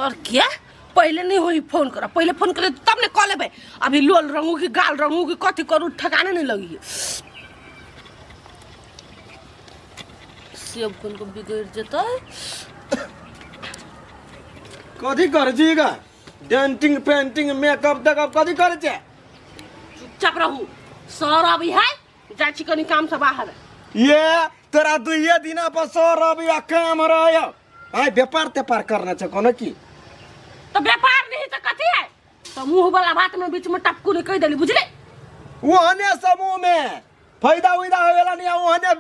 और क्या पहले नहीं हुई फोन करा पहले फोन करे तब ने कॉल लेबे अभी लोल रंगू की गाल रंगू की कथी करू ठकाने नहीं लगी सेब कोन को बिगड़ जता कथी कर जीगा डेंटिंग पेंटिंग मेकअप देखब कथी करे छे चुपचाप रहू सर अभी है जा चिकनी काम से बाहर ये तेरा दुइये दिना पर 100 रुपया काम रहा आय व्यापार तेपार करना छे कोनो की तो व्यापार नहीं तो कथी है तो मुंह वाला बात में बीच में टपकू नहीं कह देली बुझले वो हने समूह में फायदा उइदा होवेला नहीं वो हने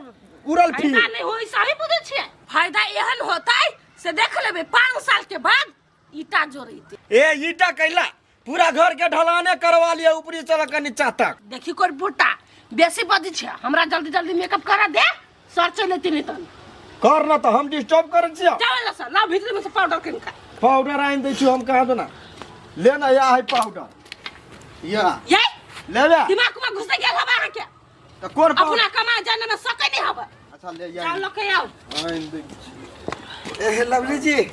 उड़ल फिर फायदा नहीं होई सही बुझे छे फायदा एहन होतै से देख लेबे 5 साल के बाद ईटा जोड़ैते ए ईटा कैला पूरा घर के ढलाने करवा लिया ऊपरी चल के नीचा तक देखी कोई बुट्टा बेसी बजी छे हमरा जल्दी जल्दी मेकअप करा दे सर चले तीन तन कर ना तो हम डिस्टर्ब करे छियो जावेला सर ला भीतर में से पाउडर किन का पाउडर आइन दै छी हम कहा दो ना लेना या है पाउडर या ये लेबे दिमाग में घुस गया हवा है क्या तो कोन अपना कमा जाने में सके नहीं हवा अच्छा ले या चल के आओ आइन दै छी ए लवली जी ये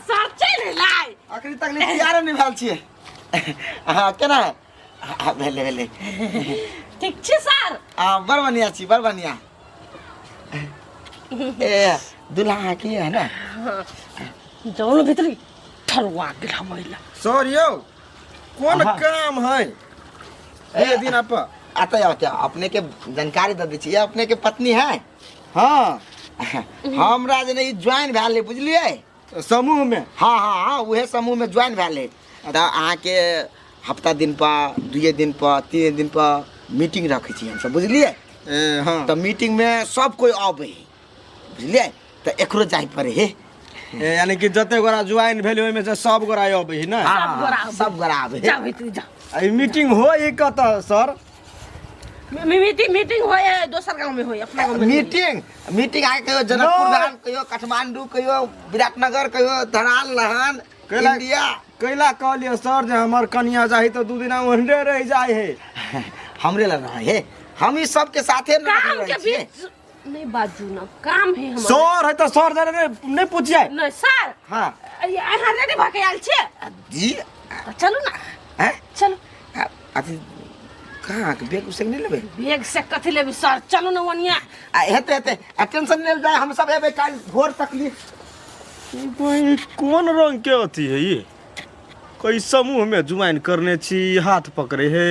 सर चले लाई आखिरी तक ले तैयार नहीं भेल छिए हां केना भेले भेले ठीक छे सर बड़ बढ़िया छी बड़ बढ़िया ए दुल्हा की है ना जौन भीतरी ठरवा गेला महिला सर यो कौन काम है ए दिन आप आता क्या अपने के जानकारी दे दी छिए अपने के पत्नी है हाँ हमरा जे नहीं ज्वाइन भेले बुझलिए समूह में हाँ हाँ हाँ वहे समूह में ज्वाइन भेले त अहाँ के हफ्ता दिन पर 2 दिन पर 3 दिन पर मीटिंग रखे छी हम सब बुझलिए हाँ तो मीटिंग में सब कोई आबे बुझलिए तो एकरो जाय पड़े है यानी कि जते गोरा ज्वाइन भेले ओइ में से सब गोरा आबे है ना सब गोरा आबे जा भीतर जा ई मीटिंग होई कत सर मीटिंग होय दोसर गांव में होय अपना गांव में मीटिंग आके कहियो जनकपुर धाम कहियो काठमांडू कहियो विराटनगर कहियो धरान लहान इंडिया कैला कहलिए सर जे हमर कन्या जाही तो 2 दिन ओहंडे रह जाय है हमरे लग रहा है हम इस सब के साथे काम के बीच नहीं बाजू ना काम है हमारा सर है तो सर जरे नहीं पूछिए नहीं सर हां यहाँ रेडी भके आल छे जी तो चलू ना हैं चलो अथी कहाँ के बैग उसे नहीं लेबे बैग से कथी लेबी सर चलू ना वनिया हेते हेते टेंशन ले जाए हम सब एबे काल भोर तक ली भाई कौन रंग के होती है ये कोई समूह में ज्वाइन करने छी हाथ पकड़े है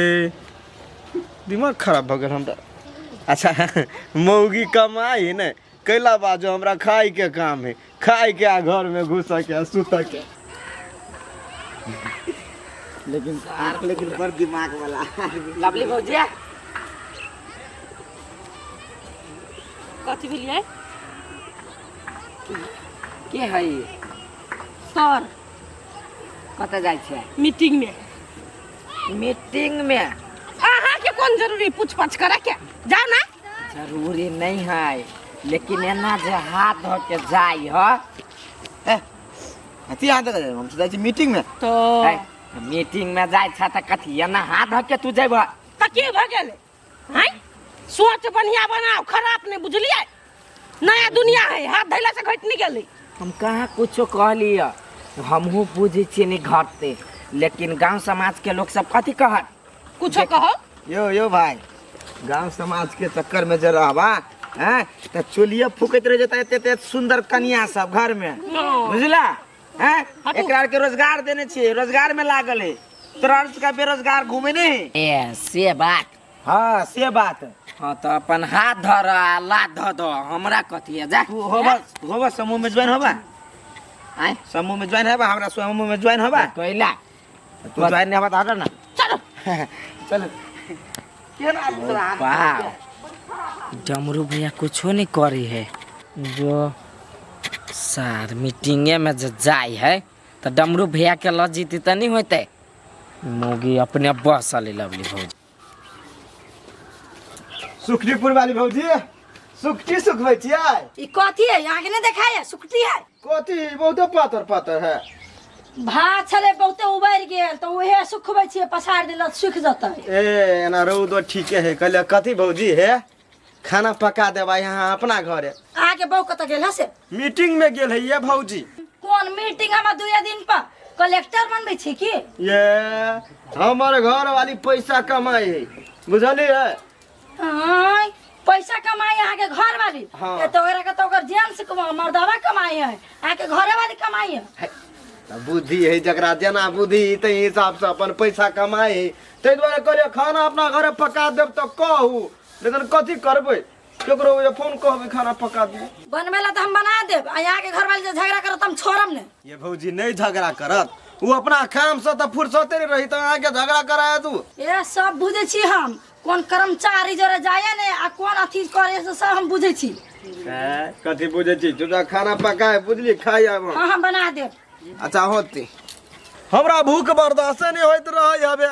दिमाग खराब भ गेल हमरा अच्छा मौगी कमाई ने कैला बाजो हमरा खाई के काम है खाई के आ घर में घुस के सुत के लेकिन पर दिमाग वाला लवली भौजिया कथी भेलिए के है सर कत जाय छे मीटिंग में मीटिंग में अहाँ के कौन जरूरी पूछ पाछ करे के जाओ ना जरूरी नहीं है लेकिन एना जे हाथ धो के जाय ह अथी हाथ दे हम जाय छी मीटिंग में तो मीटिंग में जाय छ त कथी एना हाथ धो के तू जेब त के भ गेले हैं सोच बढ़िया बनाओ खराब नहीं बुझलिए नया दुनिया है हाथ धैला से घट नहीं गेले हम कहाँ कुछो कहली हमहू बुझे छिए नहीं घटते लेकिन गांव समाज के लोग सब कथी कहत कुछो कहो यो भाई गांव समाज के चक्कर में जे रहबा हैं त चोलिए फूकत रह जता एते सुंदर कन्या सब घर में बुझला हैं एकरा के रोजगार देने छिए रोजगार में लागल है तुरंत का बेरोजगार घूमे नहीं ए से बात हां से बात हाँ तो अपन हाथ धर लात धो दो हमरा कथी है जा होबा समूह में ज्वाइन होबा आय समूह में ज्वाइन होबा हमरा समूह में ज्वाइन होबा कोइला तू ज्वाइन नहीं होबा तो हट ना चलो चल वाह डमरू भैया कुछो नहीं करी है जो सार मीटिंगे में जो जाय है तो डमरू भैया के ल जीती तो नहीं होते मोगी अपने बस ले लवली भौजी सुखनीपुर वाली भौजी सुखटी सुखबै छियै ई कथी है यहाँ के नहीं देखा है सुखटी है कथी बहुते पातर पातर है भात छले बहुते उबार गेल तो उहे सुखबै छियै पसार देलत सुख जतै ए एना रौदो ठीके है कहले कथी भौजी है खाना पका देबा यहाँ अपना घरे आगे बहु कत गेल है से मीटिंग में गेल है ये भौजी कौन मीटिंग हम 2 दिन पर कलेक्टर बनबै छी की? ये हमारे घर वाली पैसा कमाई है, बुझलिए? हां पैसा कमाई अहाँ के घर वाली। हाँ। ए तो ओकरा के तो ओकर जेंट्स मर्दावा कमाई है, अहाँ के घरे वाली कमाई है। बुद्धि है जकरा जना बुद्धि ते हिसाब से अपन पैसा कमाई है। ते द्वारा करियो खाना अपना घरे पका देब तो कहू, लेकिन कथी करबै? केकरो ये फोन कहबै खाना पका दियो। बनबेला तो हम बना देब, आ यहाँ के घर वाली जे झगड़ा करत हम छोड़म ने। ये भौजी नहीं झगड़ा करत, वो अपना काम से तो फुर्सते नहीं रही तो आके झगड़ा कराया तू। ए सब बुझे छी हम, कौन कर्मचारी जरे जाए ने आ कौन अथी करे से सब हम बुझे छी। कथी बुझे छी? तुझा खाना पकाए बुझली खाई आब। हां हम बना देब। अच्छा होती हमरा भूख बर्दाश्त नहीं होइत रहे हबे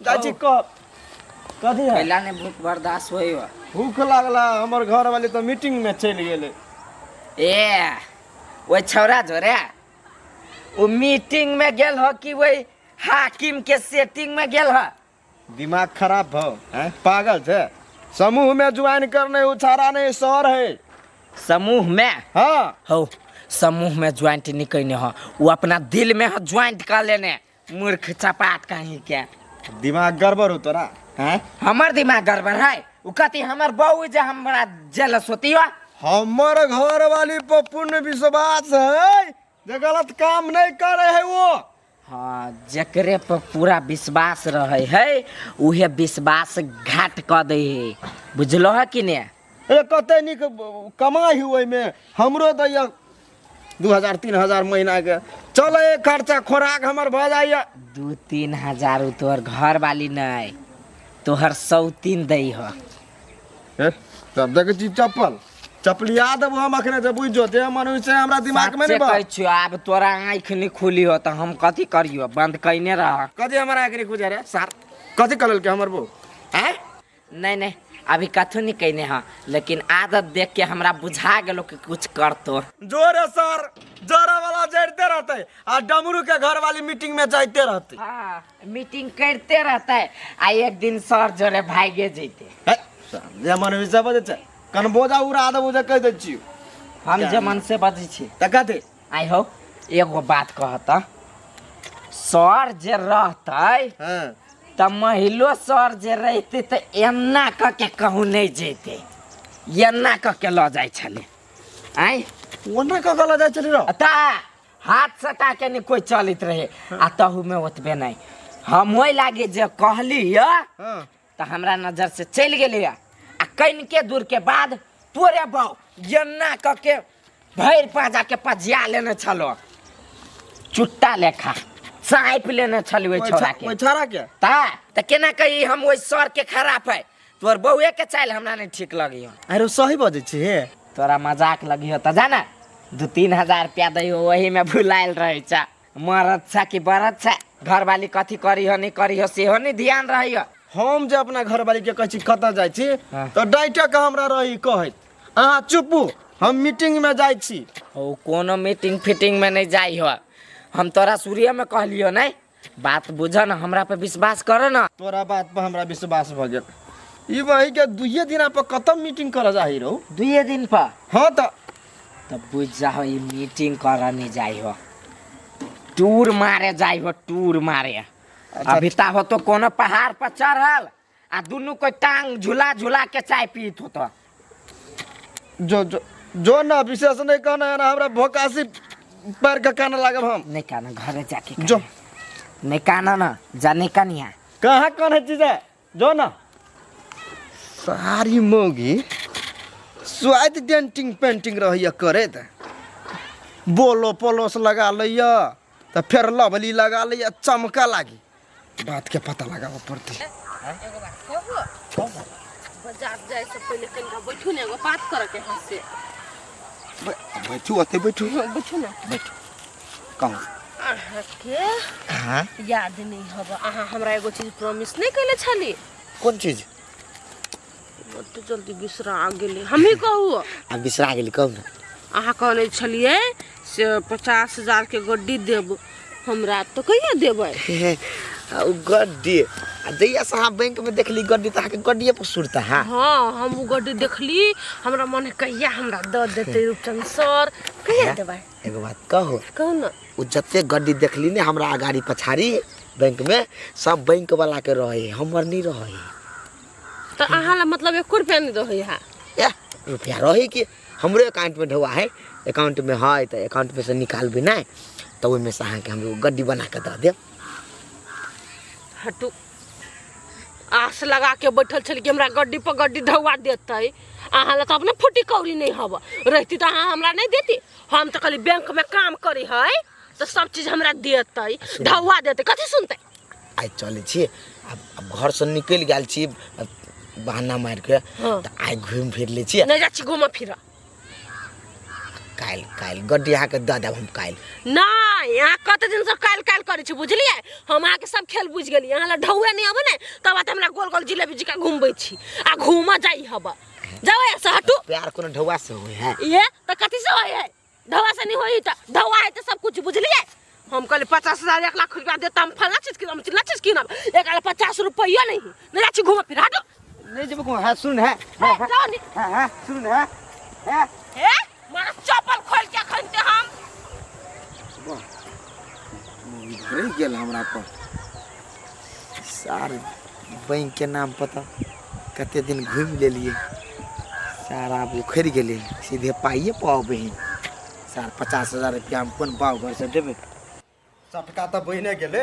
जाची कब कथी है? पहला ने भूख बर्दाश्त होई हो। भूख लागला, हमर घर वाली तो मीटिंग में चल गेले। ए वो छौरा जोरे वो मीटिंग में गेल हो कि वही हाकिम के सेटिंग में गेल हो? दिमाग खराब हो हैं? पागल छे? समूह में ज्वाइन करने उछारा नहीं सर है। समूह में हाँ हो, समूह में ज्वाइंट नहीं करने हो, वो अपना दिल में हो ज्वाइंट कर लेने। मूर्ख चपाट कहीं के दिमाग गड़बड़ हो तोरा हैं? हमर दिमाग गड़बड़ है। उ कहती हमर बहू जे हमरा जेलस होती हो। हमर घर वाली पर पूर्ण विश्वास है, जे गलत काम नहीं करे है वो। हाँ जकरे पर पूरा विश्वास रहे है उहे विश्वास घाट कर दे है, बुझलो है कि ने? ए कते निक कमाई हुई में हमरो दैया 2000-3000 महीना के चले खर्चा खोराक हमर भ जाइए। 2-3 हजार तोहर घर वाली नहीं, तोहर 100-3 दई हो। तब देखे छी चप्पल चपलिया देबो हम अखने से बुझो ते मनुष्य से हमरा दिमाग में नहीं बा। कहै छियो आब तोरा आँख नहीं खुली हो तो हम कथी करियो? बंद कइने रह। कथी हमरा आखिरी खुजे रे सर? कथी करल के हमर बो हैं? नहीं नहीं अभी कथू नहीं कहने हाँ, लेकिन आदत देख के हमरा बुझा गेलो कि कुछ करतो। जोरे सर जोरा वाला जड़ते रहते आ डमरू के घर वाली मीटिंग में जाते रहते। हाँ मीटिंग करते रहता है आ एक दिन सर जोरे भागे जैते। है ये मनुष्य बजे छ कन बोझा उड़ा दे बुझे कह दे छी हम जे मन से बजी छी त कथी आई हो। एगो बात कहता, सर जे रहते हां त महिलो सर जे रहते त एना क के कहूँ नहीं जेते, एना क के ल जाय छले। आई ओना का गला जाय चली रो ता हाथ सटा के नहीं कोई चलित रहे आ तहु में ओतबे नहीं। हम होई लागे जे कहली या हां त हमरा नजर से चल गेली आ कइन के दूर के बाद तोरे बाऊ एना क के भैर पाजा के पजिया लेने छलो, चुट्टा लेखा साइप लेने छली ओइ छोरा के। ओइ छोरा के ता त केना कही हम ओइ सर के खराब है? तोर बउए के चाल हमरा नहीं ठीक लगी हो। अरे सही बजे छी हे। तोरा मजाक लगी हो त जाना 2-3 हजार रुपया दै हो, वही में भुलाइल रहे छ। मरद छ कि बरद छ, घर वाली कथी करी हो नहीं करी हो सेहो नहीं ध्यान रही हो। हम जे अपना घर वाली के कहै कत जाय छी हाँ। तो डाइटे के हमरा रही कहै अहाँ चुपू हम मीटिंग में जाय छी। ओ कोनो मीटिंग फिटिंग में नहीं जाई हो। हम तोरा सूर्य में कहलियो नहीं, बात बुझ न, हमरा पे विश्वास कर न। तोरा बात पर हमरा विश्वास भ गेल। ई वही के 2 दिन पर कतम मीटिंग कर जाही रहो? 2 दिन पर हां त तब बुझ जाओ ये मीटिंग कर नहीं जाई हो, टूर मारे जाई हो, टूर मारे। अभी ता हो तो कोनो पहाड़ पर चढ़ल आ दुनू कोई टांग झूला झूला के चाय पीत हो तो जो ना विशेष नहीं कहना है ना हमरा भोकासी पैर के कान लागब हम नहीं काना घरे जाके जो नहीं काना ना जाने कनिया कहाँ कौन है चीज है जो ना सारी मोगी स्वाद डेंटिंग पेंटिंग रही करे त बोलो पोलोस लगा लिया तो फिर लवली लगा लिया चमका लागी बात के पता लगाव पड़ती। बाजार जाए से पहले कनका बैठू ने एगो बात करे के हाथ से बैठू अते बैठू बैठू ना बैठू कहूँ अहाँ के याद नहीं होबा। अहाँ हमरा एगो चीज प्रॉमिस नहीं कैले छली। कौन चीज? तो जल्दी बिसरा गेली। हम ही कहू अब बिसरा गेली कहू ना। अहाँ कहले छलिए से 50,000 के गड्डी देब, हमरा तो कहिया देबै? गड्डी जैया साहब बैंक में देखली गड्डी त के गड्डीए पर सुरता है। हाँ हम उ गड्डी देखली हमरा मन कहिया हमरा द देते रूपचंद सर कहिया देबै। एगो बात कहो कहू न उ जते गड्डी देखली ने हमरा अगाड़ी पछाड़ी बैंक में सब बैंक वाला के रहे हमर नहीं रहे। तो अहाँ ला मतलब 1 रुपया नहीं रहे है। ए रुपया रहे कि हमरे अकाउंट में ढवा है अकाउंट में है तो अकाउंट में से निकालबे ना तो ओइ में से अहाँ के हम गड्डी बना के द देब। हटू आस लगा के बैठल छल कि हमरा गड्डी पर गड्डी ढवा देते अहाँ ला तो अपने फुटी कौड़ी नहीं हब रहती तो अहाँ हमरा नहीं देती। हम तो खाली बैंक में काम करे है तो सब चीज हमरा देते ढवा देते कथी सुनते। आई चले छी अब घर से निकल गेल छी बहाना मार के हाँ। तो आई घूम फिर ले छी नहीं जा छी घूम फिर काल काल गड्डी अहाँ के द देब हम काल। नहीं यहाँ कते दिन से काल काल करे छी बुझलिए हम अहाँ के सब खेल बुझ गेली अहाँ ला ढौए नहीं आबे ने तब बात हमरा गोल गोल जिलेबी जिका घूमबै छी आ घूमा जाई हब जाओ ऐसे हटू। प्यार कोनो ढवा से होय है ये तो कथी से होय है ढवा से नहीं होई त ढवा है तो सब कुछ बुझलिए। हम कहले 50,000 1 लाख रुपया देता हम फला चीज की हम चिल्ला चीज की ना 1,50 रुपया नहीं जा छी घूम फिर हटो नहीं जब को है सुन है जाओ नहीं है सुन है ए मारा चप्पल खोल के खनते हम रह गेल हमरा पर सार बैंक के नाम पता कते दिन घूम लेलिए सारा अब उखड़ गेले सीधे पाइए पाओबे सार 50,000 रुपया हम कोन पाव घर से देबे। सटका तो बहिने गेले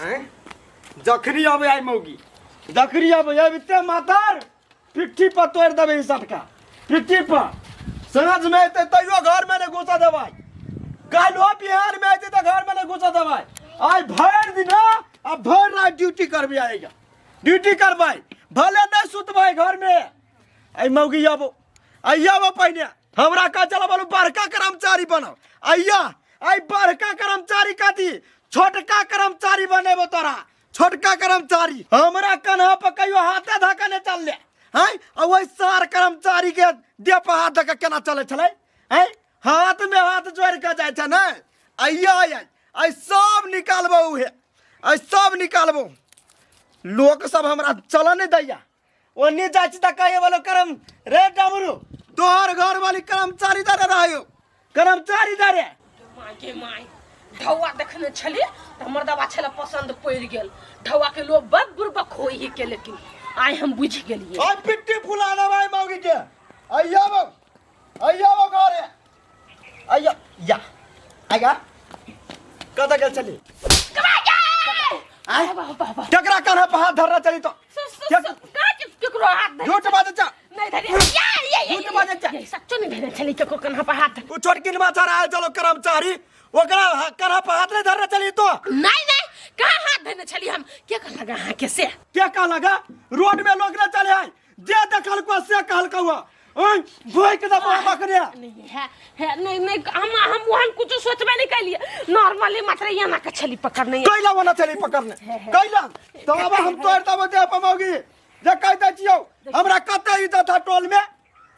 हैं जखनी आबे आई मौगी जखनी आबे अबिते मातार पिट्ठी पर तोड़ देबे ई सटका पिट्ठी पर समझ में अते तैयो घर में नहीं घुसा देबाई कालो बिहार में अते तो घर में नहीं घुसा देबाई आज भर दिन अब भर रात ड्यूटी करबे आएगा ड्यूटी करबाई भले नहीं सुतबाई घर में आई मौगी आबो आइया वो पहिने हमरा का चला बोलू बड़का कर्मचारी बनो आइया आई बड़का कर्मचारी काती छोटका कर्मचारी बनेबो तोरा छोटका कर्मचारी हमरा कन्हा पर कहियो हाथे धक्का ने चल ले हैं और वही सार कर्मचारी के दे पर हाथ धक्का केना चले छले हैं हाथ में हाथ जोड़ के जाय छ न आइया आई सब निकालबो है आई सब निकालबो लोग सब हमरा चल नहीं दैया ओनी जाय छ त कहे बोलो करम रे डमरू तोहर घर वाली कर्मचारी दरे रहियो कर्मचारी दरे माय के माय ढौआ देखने छलिए तो हमर दवा छला पसंद पड़ गेल ढौआ के लोग बड़ बुरबक होई ही के लेकिन आई हम बुझ गेलिए आज पिट्टी फुलाना भाई मौगी के आइया वो घरे आइया या आइगा कदा गेल चली आई केकरा कन्हा पर हाथ धरना चली तो केकरो हाथ झूठ बात चा नहीं धरे झूठ बात चा ये सच्चो नहीं धरे छली केकरो कन्हा पर हाथ तू छोटकी माछा आए चलो कर्मचारी ओकरा कन्हा पर हाथ नहीं धरना चली तो नहीं कहाँ हाथ धरने छली हम क्या कर लगा हाँ कैसे क्या कहा लगा रोड में लोग न चले आए जे देखल को से कहल कहुआ ओए भोई के दबा बकरिया नहीं है नहीं हम वहां कुछ सोचबे नहीं कलिए नॉर्मली मात्र यहाँ का छली पकड़ने कैला वाला चली पकड़ने कैला तो अब हम तोड़ तब दे पमोगी जे कहते छियो हमरा कते इज्जत था टोल में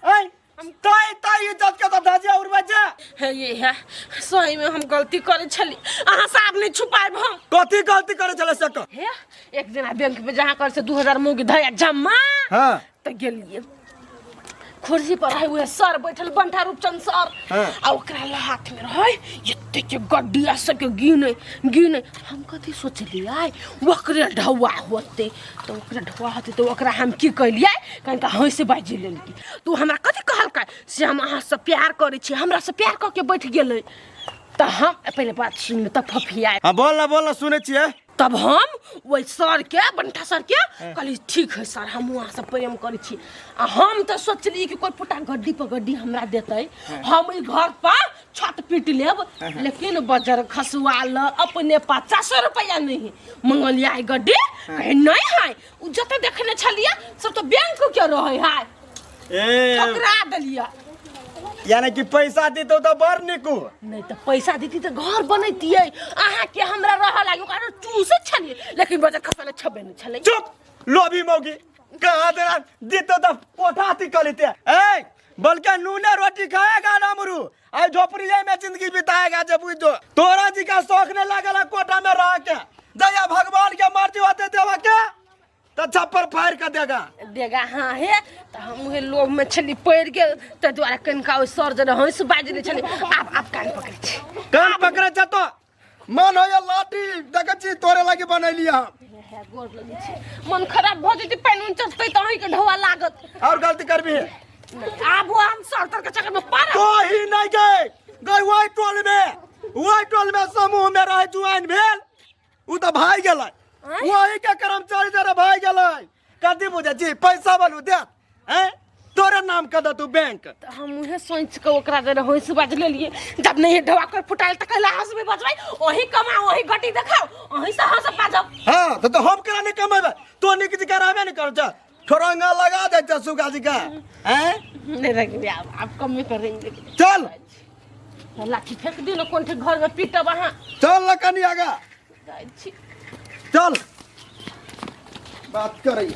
हैं हम ताई इज्जत के तो धाजिया उड़ बजे है ये है सही में हम गलती करे छली अहाँ साहब नहीं छुपाएब हम कथी गलती करे चले सक है एक दिन बैंक में जहाँ कर से 2000 मुंगी धया जमा हां तो गेलिए कुर्सी पर है हुए सर बैठल बंठा रूपचंद सर आ ओकरा ला हाथ में रहे एते के गड्डिया सब के गिने हम कथी सोचलिए ओकरे ढौआ होते तो ओकरे ढौआ होते तो ओकरा हम की कइलिए कहीं का हंस बाजी लेलकी तू हमरा कथी कहलकै से हम अहाँ से प्यार करे छी हमरा से प्यार क के बैठ गेलै तो हम पहले बात सुन तब फफिया हां बोल सुने छिए तब हम वही सर के बंठा सर के कहली ठीक है सर हम वहाँ से प्रेम करे छी आ हम तो सोचली कि कोई पुटा गड्डी पर गड्डी हमरा देते हम ई घर पर छत पीट लेब लेकिन बजर खसुआल अपने 50 रुपया नहीं मंगलिया गड्डी कहे नहीं है उ जते देखने छलिए सब तो बैंक के रहे है ए ठकरा देलिए यानी कि पैसा देतो तो बड़ निकू नहीं तो पैसा देती तो घर बनैतिए अहाँ के हमरा रह लागे कारण चूसे छलिए लेकिन बजर खसले छबे नहीं छले चुप लोभी मौगी कहां देना देतो तो पोठाती कलिते ए बल्कि नूने रोटी खाएगा डमरू आज झोपड़िया में जिंदगी बिताएगा जब बुझ दो तोरा जी का शौक नहीं लागला कोटा में रह के दया भगवान के मर्जी होते देवा के तो छप्पर फाड़ के देगा। देगा हाँ है तो हम उहे लोभ में छली पड़ गेल तो द्वारा कनका ओ सर जने हंस बाज दे छली आप कान पकड़े छी कान पकड़े छ तो मन हो या लाठी देखै छी तोरे लागी बनैली हम। है गोर लगे छी मन खराब भ जेती पैन चलतै त ही के ढवा लागत और गलती करबी आब वो हम सरतर के चक्कर में पड़ तो ही नहीं गई वही टोल में समूह में रहे जुआन भेल उ तो भाई गेलै वही के कर्मचारी जरा भाई गेलै कथी बुझे छी पैसा बोलू दे हैं तोरे नाम के दतू बैंक तो हम उहे सोच के ओकरा जने हंस बाज लेलिए जब नहीं ढवा कर फुटाल त कहला हंस में बजबै ओही कमा ओही घटी देखाओ ओही से हंस बाजब। हां तो हम करा नहीं कमेबे तो निक जी कराबे नहीं कर छ ठोरंगा लगा दे छ सुगा जी का हैं नहीं रख आप कम में करेंगे चल लाठी फेंक दी ना कोन घर में पीटब वहां चल न कनी आगा जाय छी चल बात करई।